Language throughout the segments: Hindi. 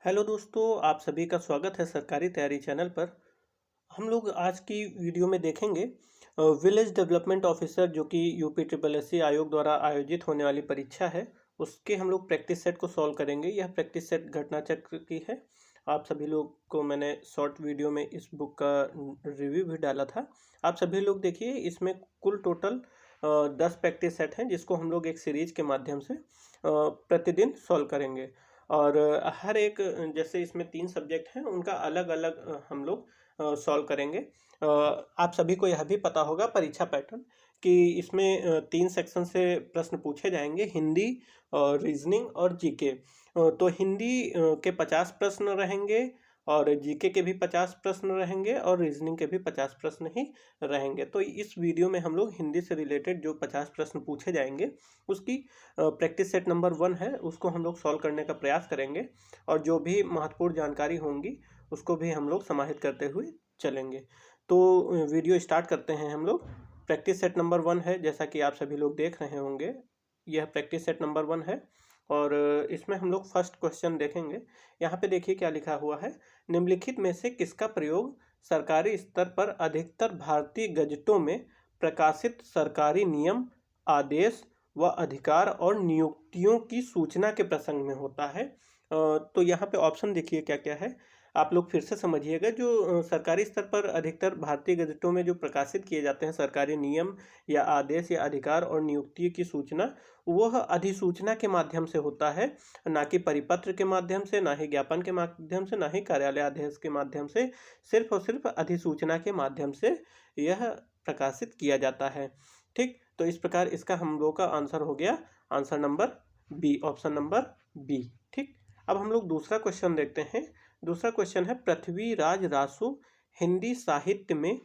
हेलो दोस्तों, आप सभी का स्वागत है सरकारी तैयारी चैनल पर। हम लोग आज की वीडियो में देखेंगे विलेज डेवलपमेंट ऑफिसर जो कि यूपी ट्रिपल एस सी आयोग द्वारा आयोजित होने वाली परीक्षा है, उसके हम लोग प्रैक्टिस सेट को सॉल्व करेंगे। यह प्रैक्टिस सेट घटना चक्र की है। आप सभी लोग को मैंने शॉर्ट वीडियो में इस बुक का रिव्यू भी डाला था। आप सभी लोग देखिए, इसमें कुल टोटल 10 प्रैक्टिस सेट हैं जिसको हम लोग एक सीरीज के माध्यम से प्रतिदिन सॉल्व करेंगे। और हर एक जैसे इसमें 3 सब्जेक्ट हैं, उनका अलग अलग हम लोग सॉल्व करेंगे। आप सभी को यह भी पता होगा परीक्षा पैटर्न कि इसमें 3 सेक्शन से प्रश्न पूछे जाएंगे, हिंदी, रीजनिंग और जीके। तो हिंदी के 50 प्रश्न रहेंगे और जीके के भी 50 प्रश्न रहेंगे और रीजनिंग के भी 50 प्रश्न ही रहेंगे। तो इस वीडियो में हम लोग हिंदी से रिलेटेड जो 50 प्रश्न पूछे जाएंगे उसकी प्रैक्टिस सेट नंबर 1 है, उसको हम लोग सॉल्व करने का प्रयास करेंगे और जो भी महत्वपूर्ण जानकारी होंगी उसको भी हम लोग समाहित करते हुए चलेंगे। तो वीडियो स्टार्ट करते हैं हम लोग। प्रैक्टिस सेट नंबर 1 है, जैसा कि आप सभी लोग देख रहे होंगे, यह प्रैक्टिस सेट नंबर 1 है। और इसमें हम लोग फर्स्ट क्वेश्चन देखेंगे। यहाँ पे देखिए क्या लिखा हुआ है। निम्नलिखित में से किसका प्रयोग सरकारी स्तर पर अधिकतर भारतीय गजटों में प्रकाशित सरकारी नियम, आदेश व अधिकार और नियुक्तियों की सूचना के प्रसंग में होता है? तो यहाँ पे ऑप्शन देखिए क्या क्या है, आप लोग फिर से समझिएगा। जो सरकारी स्तर पर अधिकतर भारतीय गजटों में जो प्रकाशित किए जाते हैं सरकारी नियम या आदेश या अधिकार और नियुक्ति की सूचना, वह अधिसूचना के माध्यम से होता है, ना कि परिपत्र के माध्यम से, ना ही ज्ञापन के माध्यम से, ना ही कार्यालय आदेश के माध्यम से। सिर्फ और सिर्फ अधिसूचना के माध्यम से यह प्रकाशित किया जाता है। ठीक, तो इस प्रकार इसका हम लोग का आंसर हो गया answer number B, option number B. ठीक, अब हम लोग दूसरा क्वेश्चन देखते हैं। दूसरा क्वेश्चन है, पृथ्वीराज रासो हिंदी साहित्य में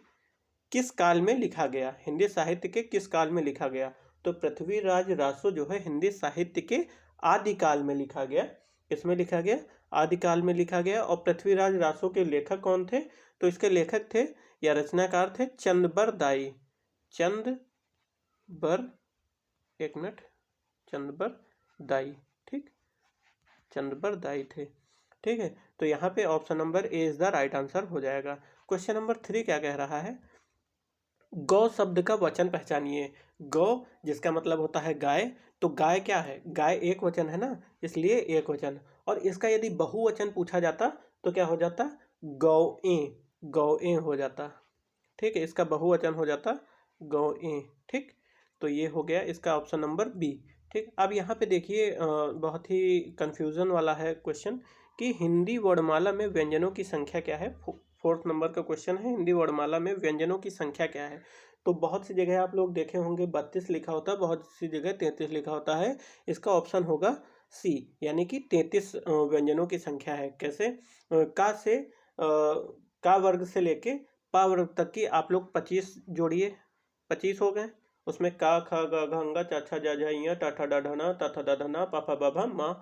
किस काल में लिखा गया? हिंदी साहित्य के किस काल में लिखा गया? तो पृथ्वीराज रासो जो है हिंदी साहित्य के आदिकाल में लिखा गया। किसमें लिखा गया? आदिकाल में लिखा गया। और पृथ्वीराज रासो के लेखक कौन थे? तो इसके लेखक थे या रचनाकार थे चंदबर दाई। एक मिनट, चंदबर दाई। ठीक, चंदबर दाई थे। ठीक है, तो यहाँ पे option number A is the right answer हो जाएगा। क्वेश्चन नंबर 3 क्या कह रहा है? गौ शब्द का वचन पहचानिए। गौ जिसका मतलब होता है गाय, तो गाय क्या है? गाय एक वचन है ना, इसलिए एक वचन। और इसका यदि बहुवचन पूछा जाता तो क्या हो जाता? गौएं, गौएं हो जाता। ठीक है, इसका बहुवचन हो जाता गौएं। ठीक, तो ये हो गया इसका ऑप्शन नंबर बी। ठीक, अब यहाँ पे देखिए बहुत ही कंफ्यूजन वाला है क्वेश्चन कि हिंदी वर्णमाला में व्यंजनों की संख्या क्या है। 4th नंबर का क्वेश्चन है, हिंदी वर्णमाला में व्यंजनों की संख्या क्या है। तो बहुत सी जगह आप लोग देखे होंगे 32 लिखा होता है, बहुत सी जगह 33 लिखा होता है। इसका ऑप्शन होगा सी, यानी कि 33 व्यंजनों की संख्या है। कैसे? का से का वर्ग से लेके पा वर्ग तक की आप लोग 25 जोड़िए, 25 हो गए। उसमें का, ख, ग, घ, अंगा, चा, छा, जा, झा, इया, टा, ठा, डा, ढा, ना, ता, था, दा, धा, ना, पा, फा, बा, भा, मा।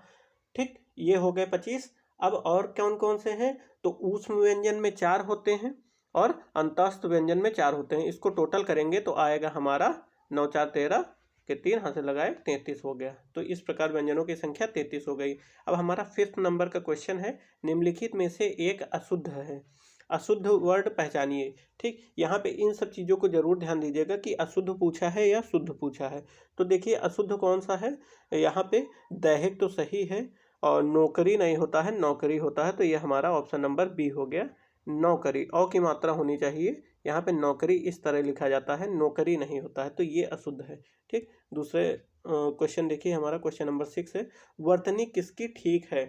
ठीक, ये हो गए 25। अब और कौन कौन से हैं? तो ऊष्म व्यंजन में 4 होते हैं और अंतस्थ व्यंजन में 4 होते हैं। इसको टोटल करेंगे तो आएगा हमारा 9 4 13 के 3 हाथ से लगाए 33 हो गया। तो इस प्रकार व्यंजनों की संख्या 33 हो गई। अब हमारा 5th नंबर का क्वेश्चन है, निम्नलिखित में से एक अशुद्ध है, अशुद्ध वर्ड पहचानिए। ठीक, यहाँ पे इन सब चीज़ों को जरूर ध्यान दीजिएगा कि अशुद्ध पूछा है या शुद्ध पूछा है। तो देखिए अशुद्ध कौन सा है, यहाँ पे दैहिक तो सही है और नौकरी नहीं होता है, नौकरी होता है। तो ये हमारा ऑप्शन नंबर बी हो गया, नौकरी। औ की मात्रा होनी चाहिए, यहाँ पे नौकरी इस तरह लिखा जाता है, नौकरी नहीं होता है, तो ये अशुद्ध है। ठीक, दूसरे क्वेश्चन देखिए, हमारा क्वेश्चन नंबर 6 है, वर्तनी किसकी ठीक है?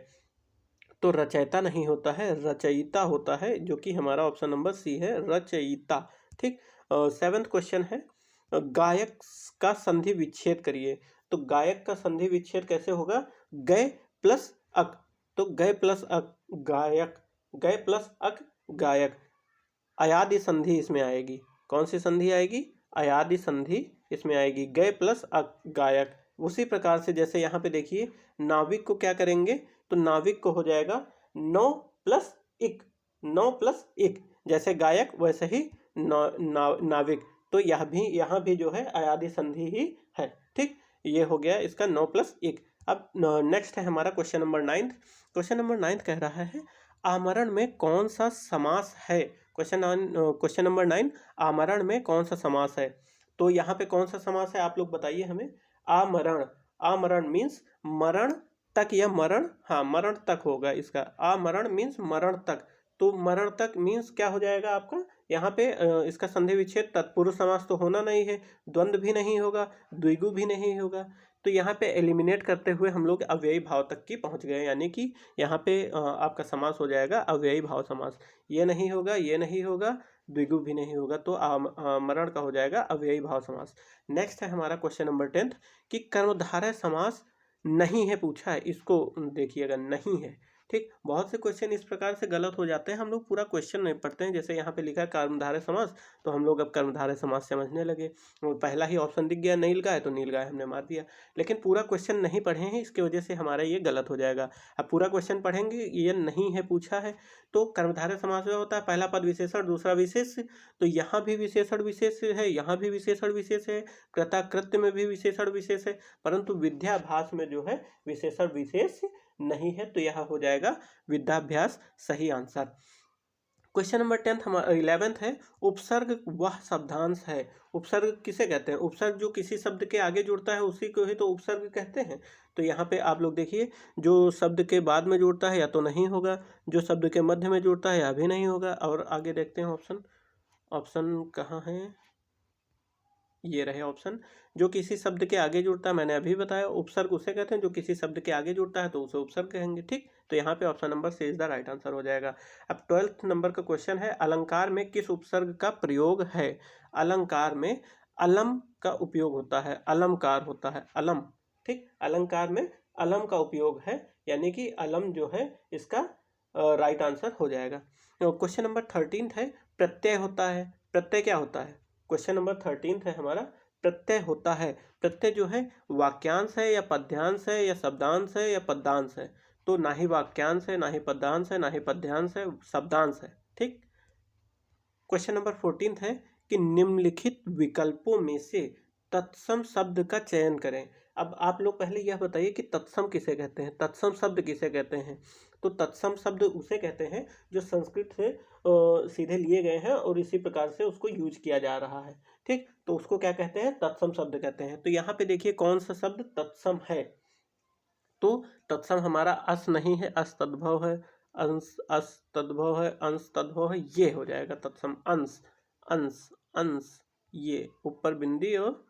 तो रचयिता नहीं होता है, रचयिता होता है, जो कि हमारा ऑप्शन नंबर सी है, रचयिता। ठीक, 7th क्वेश्चन है, गायक का संधि विच्छेद करिए। तो गायक का संधि विच्छेद कैसे होगा? गय प्लस अक, तो गय प्लस अक गायक, गय प्लस अक गायक। अयादि संधि इसमें आएगी। कौन सी संधि आएगी? अयादि संधि इसमें आएगी, गय प्लस अक गायक। उसी प्रकार से जैसे यहाँ पे देखिए नाविक को क्या करेंगे? तो नाविक को हो जाएगा 9 प्लस इक, 9 प्लस इक। जैसे गायक वैसे ही नाविक। तो यह भी यहाँ भी जो है अयादि संधि ही है। ठीक, ये हो गया इसका 9 प्लस 1। अब नेक्स्ट है हमारा क्वेश्चन नंबर 9। क्वेश्चन नंबर 9 कह रहा है आमरण में कौन सा समास है। क्वेश्चन नंबर 9, आमरण में कौन सा समास है। तो यहाँ पे कौन सा समास है आप लोग बताइए हमें। आमरण, आमरण मीन्स मरण तक या मरण, हाँ मरण तक होगा इसका। आमरण मीन्स मरण तक। तो मरण तक मीन्स क्या हो जाएगा आपका यहाँ पे इसका संधि विच्छेद तत्पुरुष समास तो होना नहीं है, द्वंद्व भी नहीं होगा, द्विगु भी नहीं होगा। तो यहाँ पे एलिमिनेट करते हुए हम लोग अव्ययी भाव तक की पहुँच गए, यानी कि यहाँ पे आपका समास हो जाएगा अव्ययी भाव समास। ये नहीं होगा, ये नहीं होगा, द्विगु भी नहीं होगा, तो मरण का हो जाएगा अव्ययी भाव समास। नेक्स्ट है हमारा क्वेश्चन नंबर 10 कि कर्मधारय समास नहीं है पूछा है, इसको देखिएगा नहीं है। ठीक, बहुत से क्वेश्चन इस प्रकार से गलत हो जाते हैं, हम लोग पूरा क्वेश्चन नहीं पढ़ते हैं। जैसे यहाँ पे लिखा है कर्मधारय समास, तो हम लोग अब कर्मधारय समास समझने लगे। पहला ही ऑप्शन दिख गया नीलगाय, तो नीलगाय हमने मार दिया, लेकिन पूरा क्वेश्चन नहीं पढ़े हैं, इसकी वजह से हमारा ये गलत हो जाएगा। अब पूरा क्वेश्चन पढ़ेंगे, ये नहीं है पूछा है। तो कर्मधारय समास में होता है पहला पद विशेषण, दूसरा विशेष। तो यहाँ भी विशेषण विशेष है, यहाँ भी विशेषण विशेष है, कृताकृत्य में भी विशेषण विशेष है, परंतु विद्याभ्यास में जो है विशेषण विशेष नहीं है। तो यह हो जाएगा विद्याभ्यास सही आंसर। क्वेश्चन नंबर 11th है उपसर्ग वह शब्दांश है। उपसर्ग किसे कहते हैं। उपसर्ग जो किसी शब्द के आगे जुड़ता है उसी को ही तो उपसर्ग कहते हैं। तो यहाँ पे आप लोग देखिए, जो शब्द के बाद में जुड़ता है या तो नहीं होगा, जो शब्द के मध्य में जुड़ता है या भी नहीं होगा। और आगे देखते हैं ऑप्शन, ऑप्शन कहाँ है, ये रहे ऑप्शन। जो किसी शब्द के आगे जुड़ता है, मैंने अभी बताया उपसर्ग उसे कहते हैं जो किसी शब्द के आगे जुड़ता है तो उसे उपसर्ग कहेंगे। ठीक, तो यहाँ पे option number C is the right answer हो जाएगा। अब 12th नंबर का क्वेश्चन है अलंकार में किस उपसर्ग का प्रयोग है। अलंकार में अलम का उपयोग होता है, अलमकार होता है, अलम। ठीक, अलंकार में अलम का उपयोग है, यानी कि अलम जो है इसका राइट आंसर हो जाएगा। क्वेश्चन नंबर 13 है प्रत्यय होता है। प्रत्यय क्या होता है। क्वेश्चन नंबर 13 है हमारा प्रत्यय होता है। प्रत्यय जो है वाक्यांश है या पद्यांश है या शब्दांश है या पद्यांश है। तो ना ही वाक्यांश है, ना ही पद्यांश है, ना ही पद्यांश है, शब्दांश है। ठीक, क्वेश्चन नंबर 14 है कि निम्नलिखित विकल्पों में से तत्सम शब्द का चयन करें। अब आप लोग पहले यह बताइए कि तत्सम किसे कहते हैं, तत्सम शब्द किसे कहते हैं। तो तत्सम शब्द उसे कहते हैं जो संस्कृत से सीधे लिए गए हैं और इसी प्रकार से उसको यूज किया जा रहा है। ठीक, तो उसको क्या कहते हैं, तत्सम शब्द कहते हैं। तो यहाँ पे देखिए कौन सा शब्द तत्सम है। तो तत्सम हमारा अस नहीं है, अस तद्भव है, अंश अस तद्भव है, अंश तद्भव है, ये हो जाएगा तत्सम। अंश, अंश, अंश, ये ऊपर बिंदी और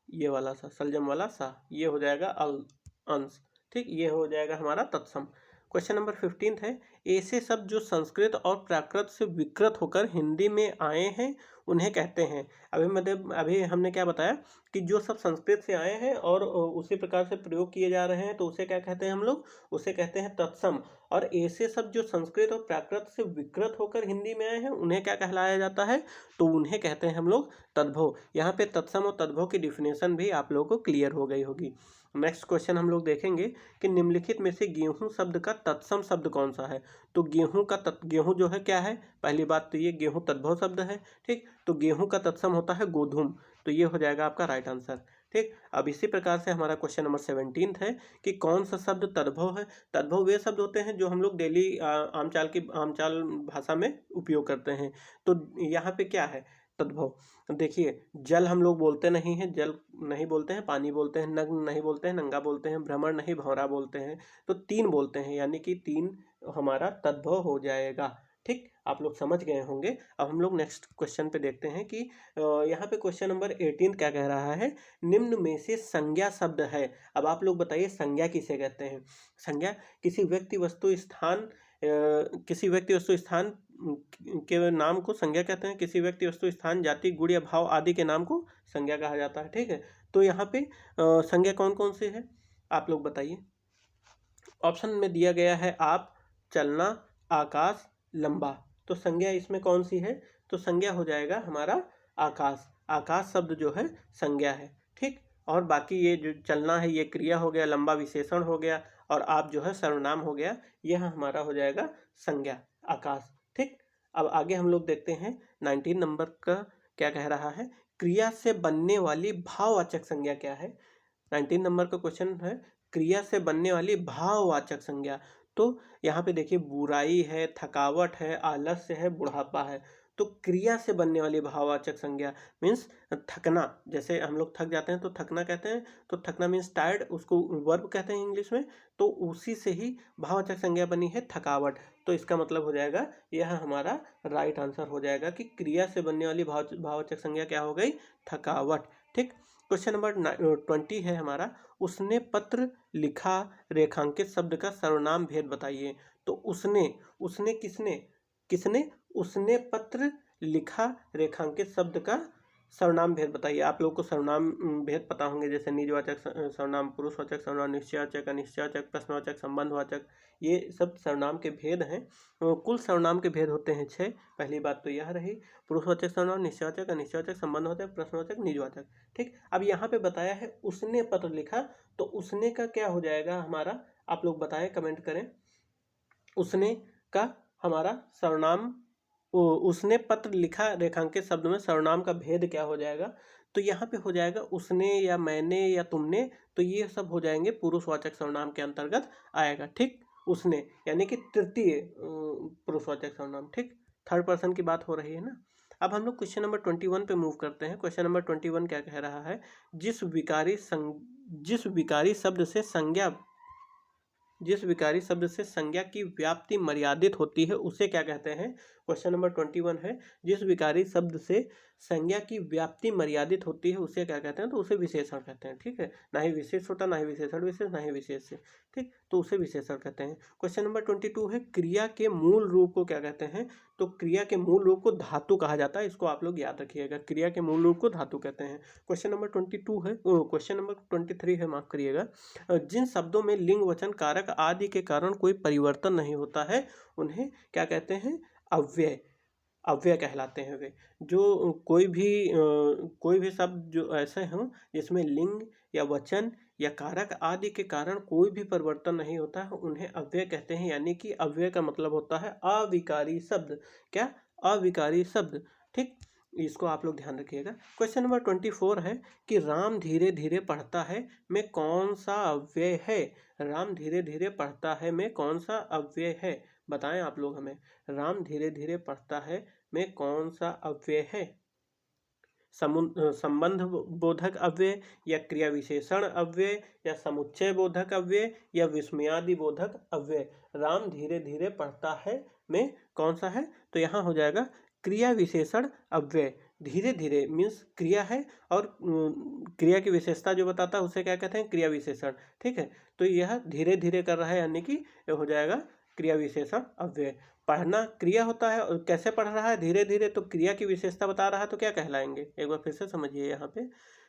ये वाला सा सलजम वाला सा, ये हो जाएगा अंश। ठीक, ये हो जाएगा हमारा तत्सम। क्वेश्चन नंबर 15 है ऐसे शब्द जो संस्कृत और प्राकृत से विकृत होकर हिंदी में आए हैं उन्हें कहते हैं। अभी हमने क्या बताया कि जो सब संस्कृत से आए हैं और उसी प्रकार से प्रयोग किए जा रहे हैं तो उसे क्या कहते हैं हम लोग, उसे कहते हैं तत्सम। और ऐसे शब्द जो संस्कृत और प्राकृत से विकृत होकर हिंदी में आए हैं उन्हें क्या कहलाया जाता है, तो उन्हें कहते हैं हम लोग तद्भव। यहाँ पे तत्सम और तद्भव की डिफिनेशन भी आप लोगों को क्लियर हो गई होगी। नेक्स्ट क्वेश्चन हम लोग देखेंगे कि निम्नलिखित में से गेहूं शब्द का तत्सम शब्द कौन सा है। तो गेहूं का गेहूं जो है क्या है, पहली बात तो ये गेहूं तद्भव शब्द है। ठीक, तो गेहूं का तत्सम होता है गोधूम, तो ये हो जाएगा आपका राइट आंसर। ठीक, अब इसी प्रकार से हमारा क्वेश्चन नंबर 17 है कि कौन सा शब्द तद्भव है। तद्भव वे शब्द होते हैं जो हम लोग डेली आमचाल भाषा में उपयोग करते हैं। तो यहाँ पे क्या है तद्भव, देखिए जल हम लोग बोलते नहीं हैं, जल नहीं बोलते हैं, पानी बोलते हैं, नग्न नहीं बोलते हैं, नंगा बोलते हैं, भ्रमर नहीं भंवरा बोलते हैं। तो तीन बोलते हैं, यानी कि तीन हमारा तद्भव हो जाएगा। ठीक, आप लोग समझ गए होंगे। अब हम लोग नेक्स्ट क्वेश्चन पे देखते हैं कि यहाँ पे क्वेश्चन नंबर 18 क्या कह रहा है, निम्न में से संज्ञा शब्द है। अब आप लोग बताइए संज्ञा किसे कहते हैं। संज्ञा किसी व्यक्ति वस्तु स्थान के नाम को संज्ञा कहते हैं। किसी व्यक्ति वस्तु स्थान जाति गुण या भाव आदि के नाम को संज्ञा कहा जाता है। ठीक है, तो यहाँ पे संज्ञा कौन कौन सी है आप लोग बताइए। ऑप्शन में दिया गया है आप, चलना, आकाश, लंबा। तो संज्ञा इसमें कौन सी है, तो संज्ञा हो जाएगा हमारा आकाश। आकाश शब्द जो है संज्ञा है। ठीक, और बाकी ये जो चलना है ये क्रिया हो गया, लंबा विशेषण हो गया, और आप जो है सर्वनाम हो गया, यह हमारा हो जाएगा संज्ञा आकाश। ठीक, अब आगे हम लोग देखते हैं 19 नंबर का क्या कह रहा है, क्रिया से बनने वाली भाववाचक संज्ञा क्या है। 19 नंबर का क्वेश्चन है क्रिया से बनने वाली भाववाचक संज्ञा। तो यहाँ पे देखिए बुराई है, थकावट है, आलस्य है, बुढ़ापा है। तो क्रिया से बनने वाली भाववाचक संज्ञा मीन्स थकना, जैसे हम लोग थक जाते हैं तो थकना कहते हैं, तो थकना मीन्स टायर्ड, उसको वर्ब कहते हैं इंग्लिश में। तो उसी से ही भाववाचक संज्ञा बनी है थकावट। तो इसका मतलब हो जाएगा, यह हमारा राइट आंसर हो जाएगा कि क्रिया से बनने वाली भाववाचक संज्ञा क्या हो गई, थकावट। ठीक, क्वेश्चन नंबर 20 है हमारा, उसने पत्र लिखा रेखांकित शब्द का सर्वनाम भेद बताइए। तो उसने किसने उसने पत्र लिखा रेखांकित शब्द का सर्वनाम भेद बताइए। आप लोग को सर्वनाम भेद पता होंगे, जैसे निजवाचक सर्वनाम, पुरुषवाचक सर्वनाम, निश्चयवाचक, अनिश्चयवाचक, प्रश्नवाचक, संबंधवाचक, ये सब सर्वनाम के भेद हैं। कुल सर्वनाम के भेद होते हैं 6। पहली बात तो यह रही, पुरुषवाचक सर्वनाम, निश्चयवाचक, अनिश्चयवाचक, संबंधवाचक, प्रश्नवाचक, निजवाचक। ठीक, अब यहाँ पे बताया है उसने पत्र लिखा, तो उसने का क्या हो जाएगा हमारा, आप लोग बताएं, कमेंट करें। उसने का हमारा सर्वनाम, उसने पत्र लिखा रेखांकित शब्द में सर्वनाम का भेद क्या हो जाएगा, तो यहाँ पे हो जाएगा उसने या मैंने या तुमने, तो ये सब हो जाएंगे पुरुषवाचक सर्वनाम के अंतर्गत आएगा। ठीक, उसने यानी कि तृतीय पुरुषवाचक सर्वनाम। ठीक, थर्ड पर्सन की बात हो रही है ना। अब हम लोग क्वेश्चन नंबर 21 पे मूव करते हैं। क्वेश्चन नंबर 21 क्या कह रहा है, जिस विकारी शब्द से संज्ञा की व्याप्ति मर्यादित होती है उसे क्या कहते हैं। क्वेश्चन नंबर 21 है, जिस विकारी शब्द से संज्ञा की व्याप्ति मर्यादित होती है उसे क्या कहते हैं, तो उसे विशेषण कहते हैं। ठीक है, ना ही विशेष होता, ना ही विशेषण विशेष, ना ही विशेष से। ठीक, तो उसे विशेषण कहते हैं। क्वेश्चन नंबर 22 है, क्रिया के मूल रूप को क्या कहते हैं। तो क्रिया के मूल रूप को धातु कहा जाता है, इसको आप लोग याद रखिएगा, क्रिया के मूल रूप को धातु कहते हैं। क्वेश्चन नंबर 22 है, क्वेश्चन नंबर 23 है, माफ करिएगा, जिन शब्दों में लिंग, वचन, कारक आदि के कारण कोई परिवर्तन नहीं होता है उन्हें क्या कहते हैं, अव्यय कहलाते हैं वे। जो कोई भी शब्द जो ऐसे हों जिसमें लिंग या वचन या कारक आदि के कारण कोई भी परिवर्तन नहीं होता है उन्हें अव्यय कहते हैं। यानी कि अव्यय का मतलब होता है अविकारी शब्द। क्या, अविकारी शब्द। ठीक, इसको आप लोग ध्यान रखिएगा। क्वेश्चन नंबर 24 है कि राम धीरे धीरे पढ़ता है में कौन सा अव्यय है। राम धीरे धीरे पढ़ता है में कौन सा अव्यय है, बताएं आप लोग हमें। राम धीरे धीरे पढ़ता है में कौन सा अव्यय है। संबंध बोधक अव्यय या क्रिया विशेषण अव्यय या समुच्चय बोधक अव्यय या विस्मयादि बोधक अव्यय। राम धीरे धीरे पढ़ता है में कौन सा है, तो यहाँ हो जाएगा क्रिया विशेषण अव्यय। धीरे धीरे मीन्स क्रिया है, और क्रिया की विशेषता जो बताता है उसे क्या कहते हैं, क्रिया विशेषण। ठीक है, तो यह धीरे धीरे कर रहा है यानी कि यह हो जाएगा क्रिया विशेषण अव्यय। पढ़ना क्रिया होता है, और कैसे पढ़ रहा है धीरे धीरे, तो क्रिया की विशेषता बता रहा है, तो क्या कहलाएंगे, एक बार फिर से समझिए। यहाँ पे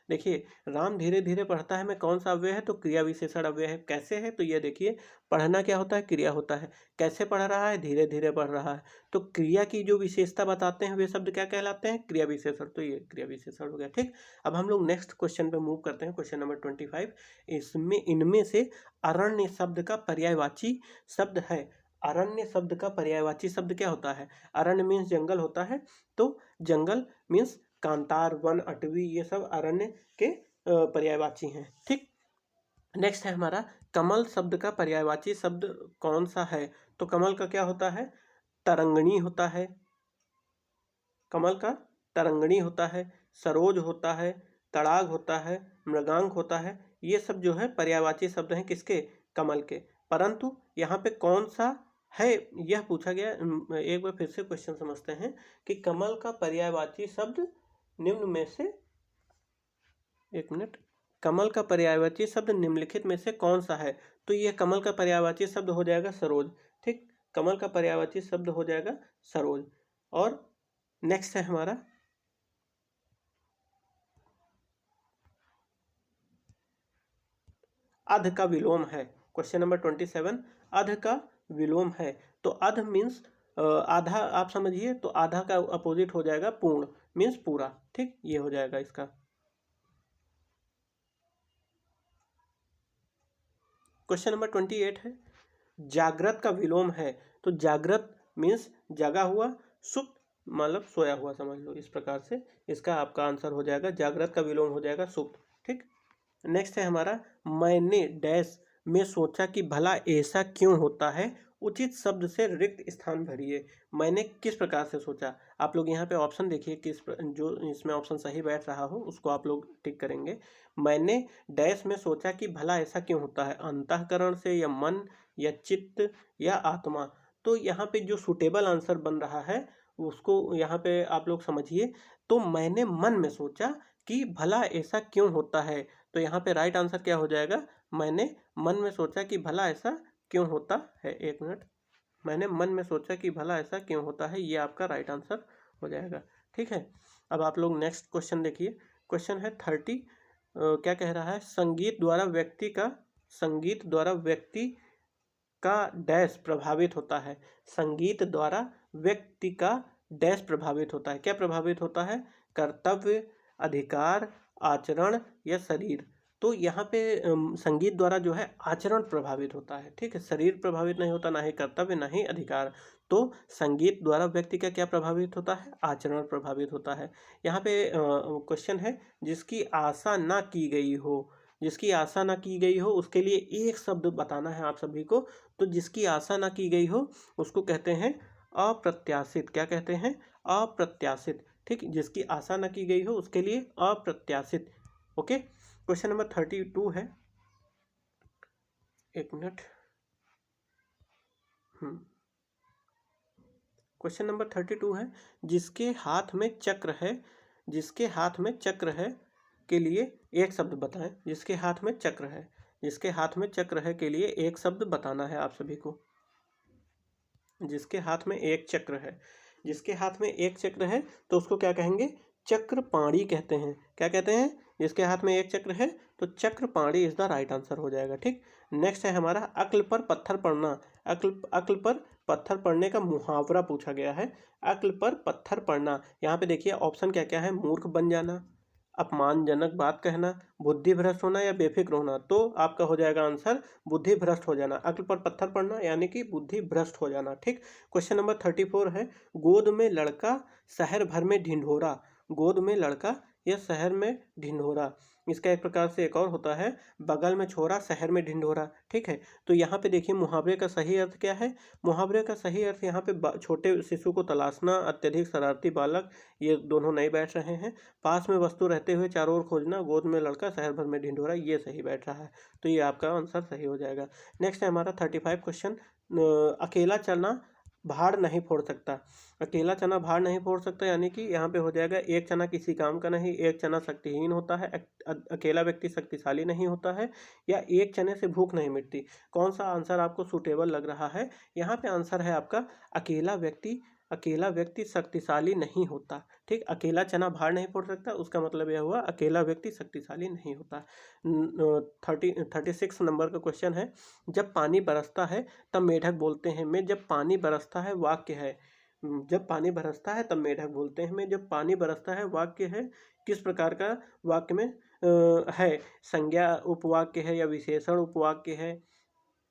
देखिए, राम धीरे धीरे पढ़ता है में कौन सा अव्यय है, तो क्रिया विशेषण अव्यय है। कैसे है, तो ये देखिए, पढ़ना क्या होता है, क्रिया होता है। कैसे पढ़ रहा है, धीरे धीरे पढ़ रहा है। तो क्रिया की जो विशेषता बताते हैं वे शब्द क्या कहलाते हैं, क्रिया विशेषण। तो ये क्रिया विशेषण हो गया। ठीक, अब हम लोग नेक्स्ट क्वेश्चन पे मूव करते हैं। क्वेश्चन नंबर 25, इनमें से अरण्य शब्द का पर्यायवाची शब्द है। अरण्य शब्द का पर्यायवाची शब्द क्या होता है, अरण्य मीन्स जंगल होता है, तो जंगल मीन्स कांतार, वन, अटवी, ये सब अरण्य के पर्यायवाची हैं। ठीक, नेक्स्ट है हमारा, कमल शब्द का पर्यायवाची शब्द कौन सा है। तो कमल का क्या होता है, तरंगणी होता है। कमल का तरंगणी होता है, सरोज होता है, तड़ाग होता है, मृगांक होता है। ये सब जो है पर्यायवाची शब्द हैं किसके, कमल के। परंतु यहाँ पे कौन सा है यह पूछा गया। एक बार फिर से क्वेश्चन समझते हैं कि कमल का पर्यायवाची शब्द निम्न में से, एक मिनट, कमल का पर्यायवाची शब्द निम्नलिखित में से कौन सा है। तो यह कमल का पर्यायवाची शब्द हो जाएगा सरोज। ठीक, कमल का पर्यायवाची शब्द हो जाएगा सरोज। और नेक्स्ट है हमारा, अध का विलोम है। क्वेश्चन नंबर 27, अध का विलोम है। तो अध मीन्स आधा, आप समझिए, तो आधा का अपोजिट हो जाएगा पूर्ण, मीन्स पूरा। ठीक, ये हो जाएगा इसका। क्वेश्चन नंबर 28 है, जागृत का विलोम है। तो जागृत मीन्स जगा हुआ, सुप्त मतलब सोया हुआ, समझ लो इस प्रकार से इसका आपका आंसर हो जाएगा, जागृत का विलोम हो जाएगा सुप्त। ठीक, नेक्स्ट है हमारा, मैंने डैश में सोचा कि भला ऐसा क्यों होता है, उचित शब्द से रिक्त स्थान भरिए। मैंने किस प्रकार से सोचा, आप लोग यहाँ पे ऑप्शन देखिए, जो इसमें ऑप्शन सही बैठ रहा हो उसको आप लोग टिक करेंगे। मैंने डैश में सोचा कि भला ऐसा क्यों होता है, अंतःकरण से या मन या चित्त या आत्मा। तो यहाँ पे जो सुटेबल आंसर बन रहा है उसको यहाँ पे आप लोग समझिए। तो मैंने मन में सोचा कि भला ऐसा क्यों होता है, तो यहाँ पे राइट आंसर क्या हो जाएगा, मैंने मन में सोचा कि भला ऐसा क्यों होता है। एक मिनट, मैंने मन में सोचा कि भला ऐसा क्यों होता है, ये आपका राइट आंसर हो जाएगा। ठीक है, अब आप लोग नेक्स्ट क्वेश्चन देखिए। क्वेश्चन है 30। क्या कह रहा है, संगीत द्वारा व्यक्ति का डैश प्रभावित होता है। संगीत द्वारा व्यक्ति का डैश प्रभावित होता है, क्या प्रभावित होता है, कर्तव्य, अधिकार, आचरण या शरीर। तो यहाँ पे संगीत द्वारा जो है आचरण प्रभावित होता है। ठीक है, शरीर प्रभावित नहीं होता, ना ही कर्तव्य ना ही अधिकार। तो संगीत द्वारा व्यक्ति का क्या प्रभावित होता है, आचरण प्रभावित होता है। यहाँ पे क्वेश्चन है, जिसकी आशा ना की गई हो, जिसकी आशा ना की गई हो उसके लिए एक शब्द बताना है आप सभी को। तो जिसकी आशा ना की गई हो उसको कहते हैं अप्रत्याशित। क्या कहते हैं, अप्रत्याशित। ठीक, जिसकी आशा ना की गई हो उसके लिए अप्रत्याशित। ओके, क्वेश्चन नंबर 32 है। एक मिनट, क्वेश्चन नंबर 32 है, जिसके हाथ में चक्र है, जिसके हाथ में चक्र है के लिए एक शब्द बताएं। जिसके हाथ में चक्र है, जिसके हाथ में चक्र है के लिए एक शब्द बताना है आप सभी को। जिसके हाथ में एक चक्र है, जिसके हाथ में एक चक्र है तो उसको क्या कहेंगे, चक्रपाणी कहते हैं। क्या कहते हैं, जिसके हाथ में एक चक्र है तो Chakrapani is the right answer हो जाएगा। ठीक, नेक्स्ट है हमारा अक्ल पर पत्थर पड़ना। अक्ल पर पत्थर पड़ने का मुहावरा पूछा गया है। अक्ल पर पत्थर पड़ना, यहाँ पे देखिए ऑप्शन क्या क्या है, मूर्ख बन जाना, अपमानजनक बात कहना, बुद्धि भ्रष्ट होना या बेफिक्र होना। तो आपका हो जाएगा आंसर बुद्धि भ्रष्ट हो जाना। अक्ल पर पत्थर पड़ना यानी कि बुद्धि भ्रष्ट हो जाना। ठीक, क्वेश्चन नंबर 34 है, गोद में लड़का शहर भर में ढिंढोरा। गोद में लड़का या शहर में ढिंढोरा, इसका एक प्रकार से एक और होता है, बगल में छोरा शहर में ढिंढोरा। ठीक है, तो यहाँ पे देखिए मुहावरे का सही अर्थ क्या है। मुहावरे का सही अर्थ यहाँ पे छोटे शिशु को तलाशना, अत्यधिक शरारती बालक, ये दोनों नहीं बैठ रहे हैं। पास में वस्तु रहते हुए चारों ओर खोजना, गोद में लड़का शहर भर में ढिंढोरा, ये सही बैठ रहा है। तो ये आपका आंसर सही हो जाएगा। नेक्स्ट है हमारा 35 क्वेश्चन, अकेला चना भाड़ नहीं फोड़ सकता। अकेला चना भाड़ नहीं फोड़ सकता यानी कि यहाँ पे हो जाएगा, एक चना किसी काम का नहीं, एक चना शक्तिहीन होता है, अकेला व्यक्ति शक्तिशाली नहीं होता है, या एक चने से भूख नहीं मिटती। कौन सा आंसर आपको सूटेबल लग रहा है, यहाँ पे आंसर है आपका अकेला व्यक्ति शक्तिशाली नहीं होता। ठीक, अकेला चना भाड़ नहीं फोड़ सकता, उसका मतलब यह हुआ अकेला व्यक्ति शक्तिशाली नहीं होता। 36 नंबर का क्वेश्चन है, जब पानी बरसता है तब मेढक बोलते हैं मैं जब पानी बरसता है वाक्य है। जब पानी बरसता है तब मेढक बोलते हैं मैं जब पानी बरसता है वाक्य है, किस प्रकार का वाक्य में है, संज्ञा उपवाक्य है या विशेषण उपवाक्य है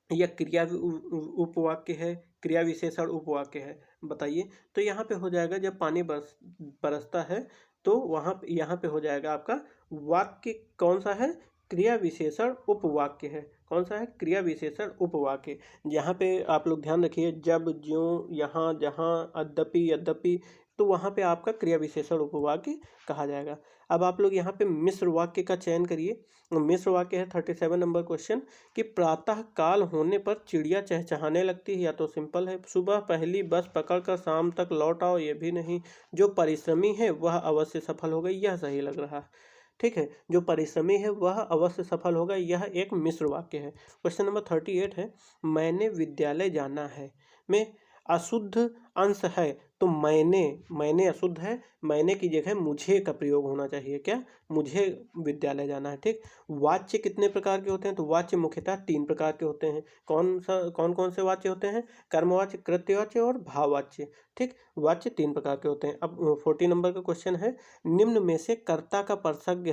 या क्रिया उपवाक्य है, क्रिया विशेषण उपवाक्य है, बताइए। तो यहाँ पे हो जाएगा, जब पानी बरसता है तो वहाँ यहाँ पे हो जाएगा आपका वाक्य कौन सा है, क्रिया विशेषण उपवाक्य है। कौन सा है, क्रिया विशेषण उपवाक्य। यहाँ पे आप लोग ध्यान रखिए, जब, ज्यों, यहाँ, जहाँ, अद्यपि, यद्यपि, तो वहाँ पे आपका क्रिया विशेषण उपवाक्य कहा जाएगा। अब आप लोग यहाँ पे मिश्र वाक्य का चयन करिए। मिश्र वाक्य है 37 नंबर क्वेश्चन, कि प्रातः काल होने पर चिड़िया चहचहाने लगती है, या तो सिंपल है, सुबह पहली बस पकड़कर शाम तक लौट आओ, ये भी नहीं, जो परिश्रमी है वह अवश्य सफल होगा, यह सही लग रहा है। ठीक है, जो परिश्रमी है वह अवश्य सफल होगा, यह एक मिश्र वाक्य है। क्वेश्चन नंबर 38 है, मैंने विद्यालय जाना है में अशुद्ध अंश है, तो मैंने अशुद्ध है, मैंने की जगह मुझे का प्रयोग होना चाहिए, क्या, मुझे विद्यालय जाना है। ठीक, वाच्य कितने प्रकार के होते हैं, तो वाच्य मुख्यतः 3 प्रकार के होते हैं। कौन कौन से वाच्य होते हैं, कर्मवाच्य, कृत्यवाच्य और भाववाच्य। ठीक, वाच्य 3 प्रकार के होते हैं। अब 40 नंबर का क्वेश्चन है, निम्न में से कर्ता का परसर्ग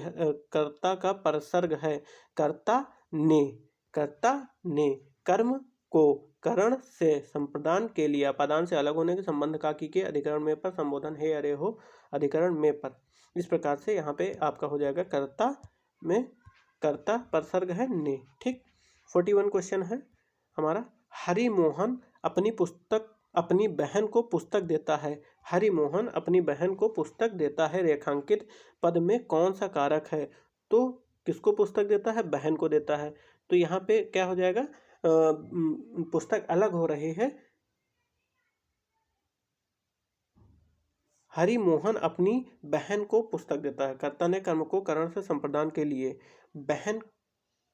है, कर्ता ने कर्म को करण से संप्रदान के लिए अपादान से अलग होने के संबंध का की के अधिकरण में पर संबोधन है अरे हो अधिकरण में पर। इस प्रकार से यहाँ पे आपका हो जाएगा कर्ता में कर्ता परसर्ग है ने। ठीक, 41 क्वेश्चन है हमारा, हरिमोहन अपनी बहन को पुस्तक देता है। हरिमोहन अपनी बहन को पुस्तक देता है, रेखांकित पद में कौन सा कारक है? तो किसको पुस्तक देता है? बहन को देता है। तो यहाँ पे क्या हो जाएगा, पुस्तक अलग हो रही है। हरिमोहन अपनी बहन को पुस्तक देता है, कर्ता ने कर्म को करण से संप्रदान के लिए बहन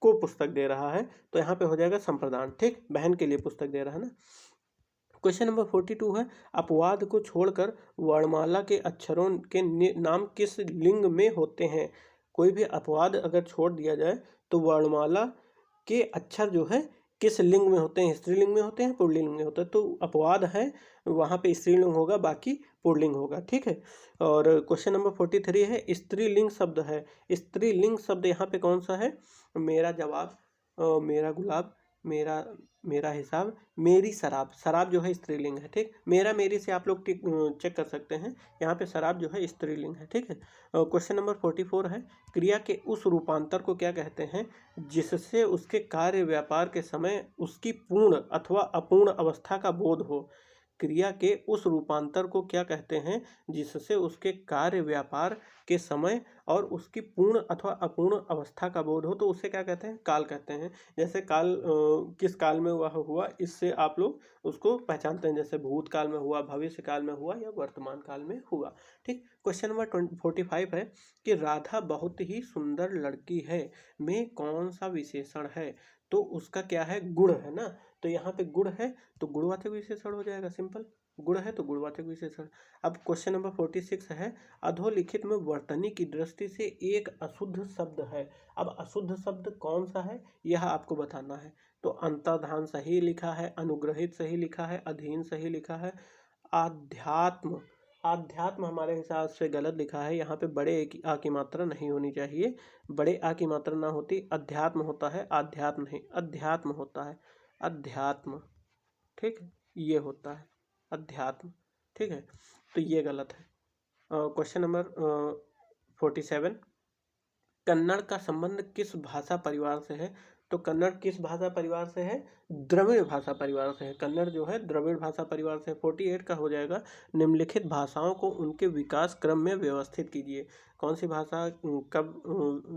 को पुस्तक दे रहा है, तो यहाँ पे हो जाएगा संप्रदान। ठीक, बहन के लिए पुस्तक दे रहा है ना। क्वेश्चन नंबर 42 है, अपवाद को छोड़कर वर्णमाला के अक्षरों के नाम किस लिंग में होते हैं? कोई भी अपवाद अगर छोड़ दिया जाए तो वर्णमाला के अक्षर जो है किस लिंग में होते हैं? स्त्रीलिंग में होते हैं, पुल्लिंग में होते हैं। तो अपवाद है वहाँ पे स्त्रीलिंग होगा, बाकी पुल्लिंग होगा। ठीक है। और क्वेश्चन नंबर 43 है, स्त्रीलिंग शब्द है। स्त्रीलिंग शब्द यहाँ पे कौन सा है? मेरा जवाब, मेरा गुलाब, मेरा हिसाब, मेरी शराब। शराब जो है स्त्रीलिंग है। ठीक, मेरा मेरी से आप लोग चेक कर सकते हैं, यहाँ पे शराब जो है स्त्रीलिंग है। ठीक है। क्वेश्चन नंबर 44 है, क्रिया के उस रूपांतर को क्या कहते हैं जिससे उसके कार्य व्यापार के समय उसकी पूर्ण अथवा अपूर्ण अवस्था का बोध हो? क्रिया के उस रूपांतर को क्या कहते हैं जिससे उसके कार्य व्यापार के समय और उसकी पूर्ण अथवा अपूर्ण अवस्था का बोध हो? तो उसे क्या कहते हैं? काल कहते हैं। जैसे काल किस काल में हुआ इससे आप लोग उसको पहचानते हैं, जैसे भूतकाल में हुआ, भविष्य काल में हुआ या वर्तमान काल में हुआ। ठीक। क्वेश्चन नंबर 45 है कि राधा बहुत ही सुंदर लड़की है में कौन सा विशेषण है? तो उसका क्या है? गुण है ना। तो यहाँ पे गुण है तो गुणवाचक विशेषण हो जाएगा, सिंपल। गुण है तो गुणवाचक विशेषण। अब क्वेश्चन नंबर 46 है, अधोलिखित में वर्तनी की दृष्टि से एक अशुद्ध शब्द है। अब अशुद्ध शब्द कौन सा है यह आपको बताना है। तो अंतर्धान सही लिखा है, अनुग्रहित सही लिखा है, अधीन सही लिखा है, आध्यात्म आध्यात्म हमारे हिसाब से गलत लिखा है। यहाँ पे बड़े आ की मात्रा नहीं होनी चाहिए, बड़े आ की मात्रा ना होती अध्यात्म होता है, आध्यात्म नहीं, अध्यात्म होता है, अध्यात्म। ठीक, ये होता है अध्यात्म। ठीक है, तो ये गलत है। क्वेश्चन नंबर 47, कन्नड़ का संबंध किस भाषा परिवार से है? तो कन्नड़ किस भाषा परिवार से है? द्रविड़ भाषा परिवार से है। कन्नड़ जो है द्रविड़ भाषा परिवार से। 48 का हो जाएगा, निम्नलिखित भाषाओं को उनके विकास क्रम में व्यवस्थित कीजिए। कौन सी भाषा कब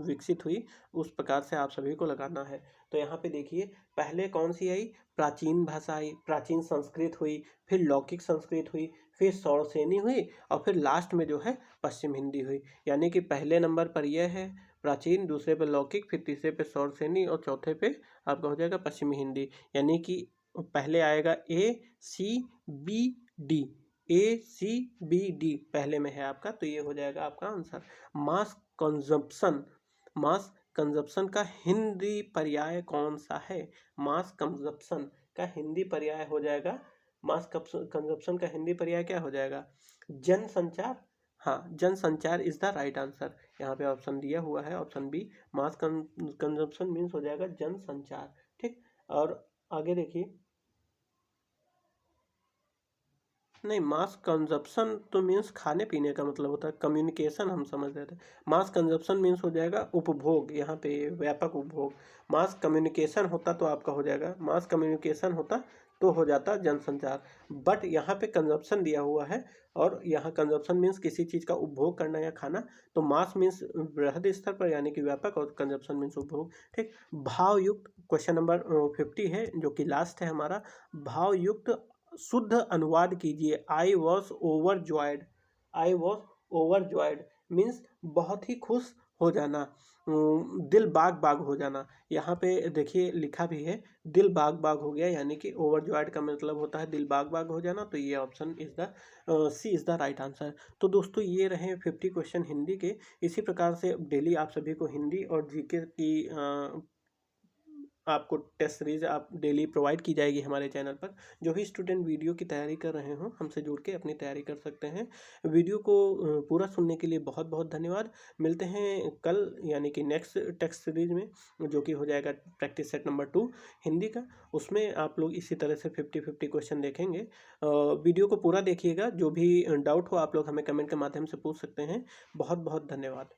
विकसित हुई उस प्रकार से आप सभी को लगाना है। तो यहाँ पे देखिए, पहले कौन सी आई? प्राचीन भाषा आई, प्राचीन संस्कृत हुई, फिर लौकिक संस्कृत हुई, फिर सौरसेनी हुई, और फिर लास्ट में जो है पश्चिम हिंदी हुई। यानी कि पहले नंबर पर यह है प्राचीन, दूसरे पे लौकिक, फिर तीसरे पे सौरसेनी और चौथे पे आपका हो जाएगा पश्चिमी हिंदी। यानी कि पहले आएगा ACBD, ACBD पहले में है आपका, तो ये हो जाएगा आपका आंसर। मास कंजप्शन का हिंदी पर्याय कौन सा है? मास कंजप्शन का हिंदी पर्याय हो जाएगा, मास कंजप्शन का हिंदी पर्याय क्या हो जाएगा? जनसंचार। हाँ, जनसंचार इज द राइट आंसर। यहाँ पे ऑप्शन दिया हुआ है, ऑप्शन बी, मास कंजप्शन मीन्स हो जाएगा जनसंचार। ठीक, और आगे देखिए, नहीं, मास कंजप्शन तो मीन्स खाने पीने का मतलब होता है, कम्युनिकेशन हम समझ रहे थे। मास कंजप्शन मीन्स हो जाएगा उपभोग, यहाँ पे व्यापक उपभोग। मास कम्युनिकेशन होता तो आपका हो जाएगा, मास कम्युनिकेशन होता तो हो जाता जनसंचार, बट यहाँ पे कंजप्शन दिया हुआ है, और यहाँ कंजप्शन मीन्स किसी चीज़ का उपभोग करना या खाना, तो मास मीन्स बृहद स्तर पर यानी कि व्यापक, और कंजप्शन मीन्स उपभोग। ठीक, भावयुक्त क्वेश्चन नंबर 50 है जो कि लास्ट है हमारा। भावयुक्त शुद्ध अनुवाद कीजिए। I was overjoyed. I was overjoyed means बहुत ही खुश हो जाना, दिल बाग बाग हो जाना। यहाँ पे देखिए लिखा भी है, दिल बाग बाग हो गया, यानी कि ओवरजॉयड का मतलब होता है दिल बाग बाग हो जाना। तो ये option is the C is the right answer. तो दोस्तों ये रहे 50 क्वेश्चन हिंदी के। इसी प्रकार से डेली आप सभी को हिंदी और जीके की आपको टेस्ट सीरीज आप डेली प्रोवाइड की जाएगी हमारे चैनल पर। जो भी स्टूडेंट वीडियो की तैयारी कर रहे हो हमसे जुड़ के अपनी तैयारी कर सकते हैं। वीडियो को पूरा सुनने के लिए बहुत बहुत धन्यवाद। मिलते हैं कल, यानी कि नेक्स्ट टेस्ट सीरीज में, जो कि हो जाएगा प्रैक्टिस सेट नंबर 2 हिंदी का। उसमें आप लोग इसी तरह से 50-50 क्वेश्चन देखेंगे। वीडियो को पूरा देखिएगा, जो भी डाउट हो आप लोग हमें कमेंट के माध्यम से पूछ सकते हैं। बहुत बहुत धन्यवाद।